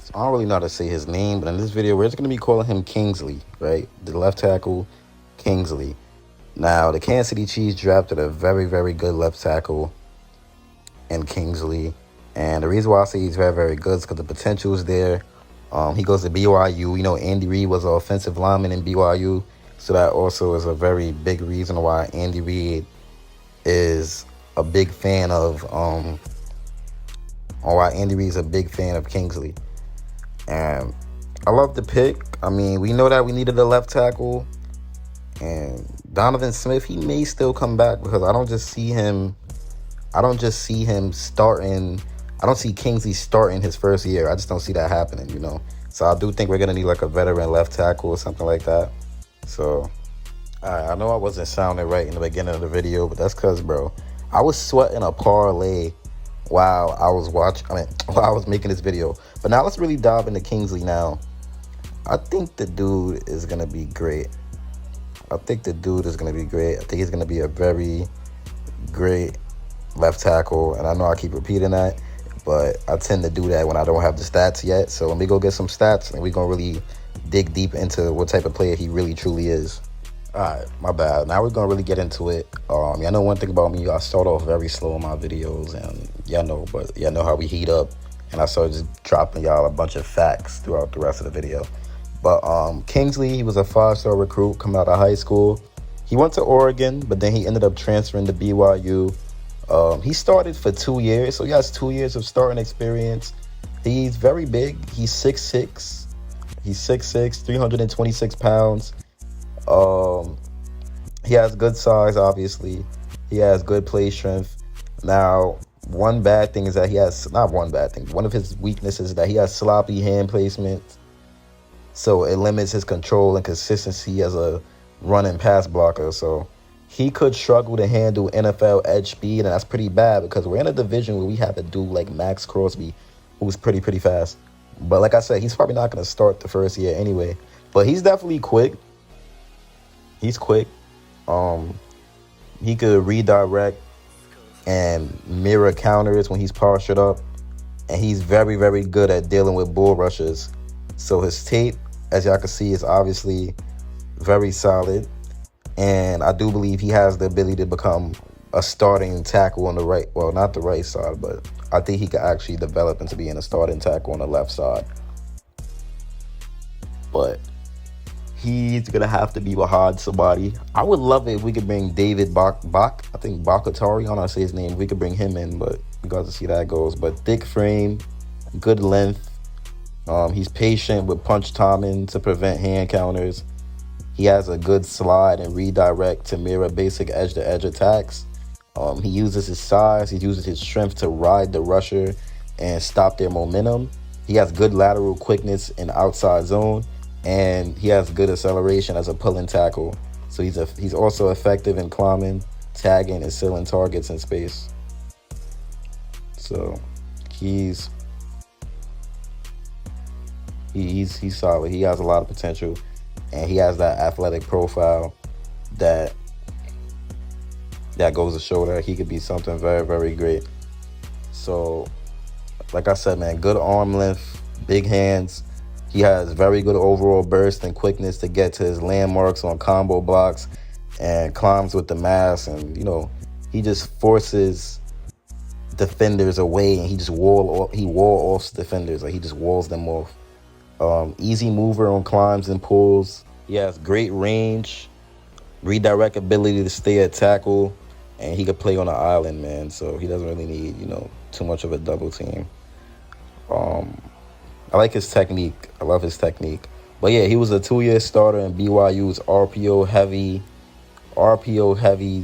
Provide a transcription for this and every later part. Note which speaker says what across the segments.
Speaker 1: So I don't really know how to say his name, but in this video, we're just going to be calling him Kingsley, right? The left tackle, Kingsley. Now, the Kansas City Chiefs drafted a very, very good left tackle in Kingsley. And the reason why I say he's very, very good is because the potential is there. He goes to BYU. You know, Andy Reid was an offensive lineman in BYU. So that also is a very big reason why Andy Reid is a big fan of, or why Andy Reid is a big fan of Kingsley. And I love the pick. I mean, we know that we needed a left tackle. And Donovan Smith, he may still come back because I don't just see him starting. I don't see Kingsley starting his first year. I just don't see that happening, you know. So I do think we're going to need like a veteran left tackle or something like that. So, I know I wasn't sounding right in the beginning of the video, but that's because, bro, I was sweating a parlay while I was making this video. But now let's really dive into Kingsley now. I think the dude is going to be great. I think he's going to be a very great left tackle. And I know I keep repeating that, but I tend to do that when I don't have the stats yet. So let me go get some stats, and we're going to really dig deep into what type of player he really, truly is. All right, my bad. Now we're going to really get into it. Y'all know one thing about me. I start off very slow in my videos, and y'all know how we heat up. And I started just dropping y'all a bunch of facts throughout the rest of the video. But Kingsley, he was a 5-star recruit coming out of high school. He went to Oregon, but then he ended up transferring to BYU. He started for 2 years, so he has 2 years of starting experience. He's very big. He's 6'6". He's 6'6", 326 pounds. He has good size, obviously. He has good play strength. Now, one bad thing is that one of his weaknesses is that he has sloppy hand placement. So it limits his control and consistency as a run and pass blocker. So he could struggle to handle NFL edge speed, and that's pretty bad because we're in a division where we have a dude like Max Crosby, who's pretty fast. But like I said, he's probably not going to start the first year anyway. But he's definitely quick. He's quick. He could redirect and mirror counters when he's postured up. And he's very, very good at dealing with bull rushers. So his tape, as y'all can see, is obviously very solid. And I do believe he has the ability to become a starting tackle on the right. Well, not the right side, but I think he could actually develop into being a starting tackle on the left side. But he's going to have to be behind somebody. I would love it if we could bring David Bach. I think Bakatari, I don't know how to say his name. We could bring him in, but we got to see how that goes. But thick frame, good length. He's patient with punch timing to prevent hand counters. He has a good slide and redirect to mirror basic edge-to-edge attacks. He uses his size. He uses his strength to ride the rusher and stop their momentum. He has good lateral quickness in outside zone, and he has good acceleration as a pulling tackle. So he's also effective in climbing, tagging, and sealing targets in space. So he's solid. He has a lot of potential, and he has that athletic profile that goes to show that he could be something very, very great. So, like I said, man, good arm length, big hands. He has very good overall burst and quickness to get to his landmarks on combo blocks and climbs with the mass. And, you know, he just forces defenders away, and he wall off defenders. Like, he just walls them off. Easy mover on climbs and pulls. He has great range, redirect ability to stay at tackle, and he could play on the island, man. So he doesn't really need, too much of a double team. I like his technique. I love his technique. But yeah, he was a 2-year starter in BYU's RPO heavy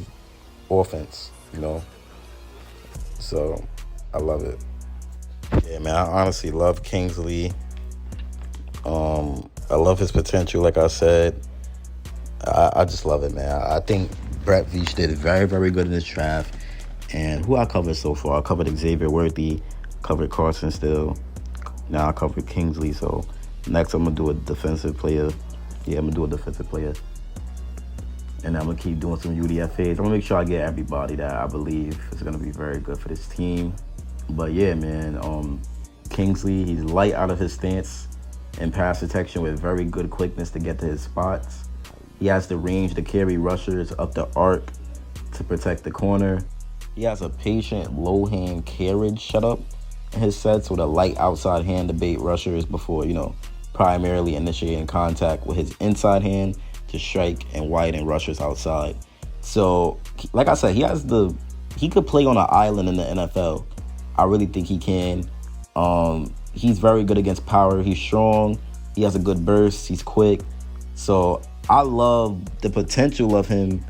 Speaker 1: offense, So I love it. Yeah, man, I honestly love Kingsley. I love his potential, like I said. I just love it, man. I think Brett Veach did very, very good in this draft. And who I covered so far? I covered Xavier Worthy, covered Carson Still. Now I covered Kingsley. So next I'm going to do a defensive player. Yeah, I'm going to do a defensive player. And I'm going to keep doing some UDFAs. I'm going to make sure I get everybody that I believe is going to be very good for this team. But yeah, man, Kingsley. He's light out of his stance and pass protection with very good quickness to get to his spots. He has the range to carry rushers up the arc to protect the corner. He has a patient low hand carriage setup in his sets with a light outside hand to bait rushers before, primarily initiating contact with his inside hand to strike and widen rushers outside. So, like I said, he could play on an island in the NFL. I really think he can. He's very good against power. He's strong. He has a good burst. He's quick. So I love the potential of him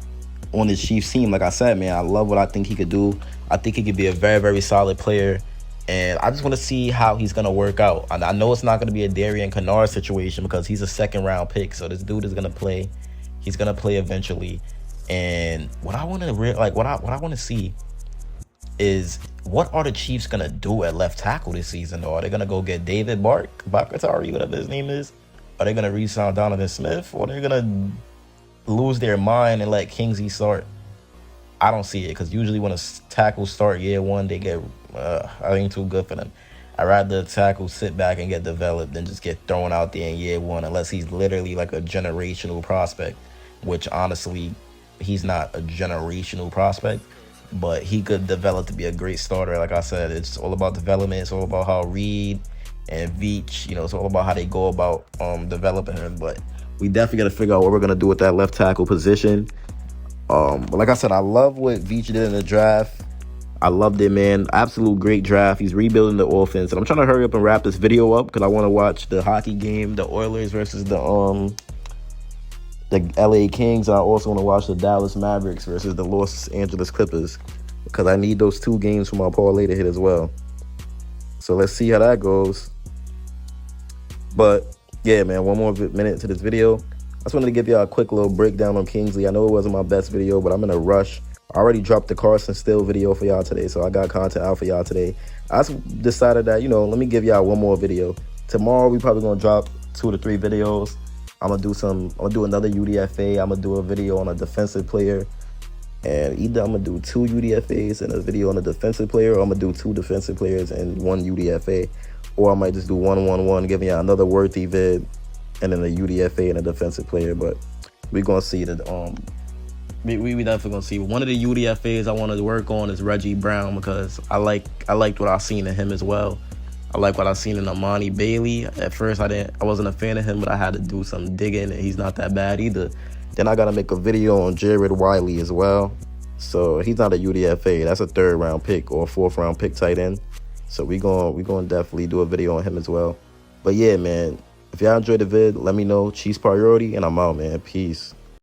Speaker 1: on this Chiefs team. Like I said, man, I love what I think he could do. I think he could be a very, very solid player. And I just want to see how he's going to work out. I know it's not going to be a Darian Kennard situation because he's a second-round pick. So this dude is going to play. He's going to play eventually. And what I want to what I want to see is, what are the Chiefs going to do at left tackle this season, though? Are they going to go get David Bakatari, whatever his name is? Are they going to re-sign Donovan Smith? Or are they going to lose their mind and let Kingsley start? I don't see it, because usually when a tackle start year one, they get, I think, too good for them. I'd rather the tackle sit back and get developed than just get thrown out there in year one, unless he's literally like a generational prospect, which honestly, he's not a generational prospect, but he could develop to be a great starter. Like I said, it's all about development. It's all about how Reed and Veach, it's all about how they go about developing him. But we definitely got to figure out what we're going to do with that left tackle position. But like I said, I love what Veach did in the draft. I loved it, man. Absolute great draft. He's rebuilding the offense. And I'm trying to hurry up and wrap this video up because I want to watch the hockey game, the Oilers versus the LA Kings. I also want to watch the Dallas Mavericks versus the Los Angeles Clippers because I need those two games for my parlay to hit as well. So let's see how that goes. But yeah, man, one more minute to this video. I just wanted to give y'all a quick little breakdown on Kingsley. I know it wasn't my best video, but I'm in a rush. I already dropped the Carson Still video for y'all today, so I got content out for y'all today. I just decided that, let me give y'all one more video. Tomorrow, we probably going to drop 2 to 3 videos. I'm going to do another UDFA. I'm going to do a video on a defensive player. And either I'm going to do 2 UDFAs and a video on a defensive player, or I'm going to do 2 defensive players and 1 UDFA. Or I might just do 1-1-1, giving y'all another worthy vid, and then a UDFA and a defensive player. But we're going to see that. We definitely going to see. One of the UDFAs I wanted to work on is Reggie Brown, because I liked what I seen in him as well. I like what I seen in Amani Bailey. At first, I wasn't a fan of him, but I had to do some digging, and he's not that bad either. Then I got to make a video on Jared Wiley as well. So he's not a UDFA. That's a 3rd round pick or a 4th round pick tight end. So we going to definitely do a video on him as well. But yeah, man, if y'all enjoyed the vid, let me know. Chiefs priority, and I'm out, man. Peace.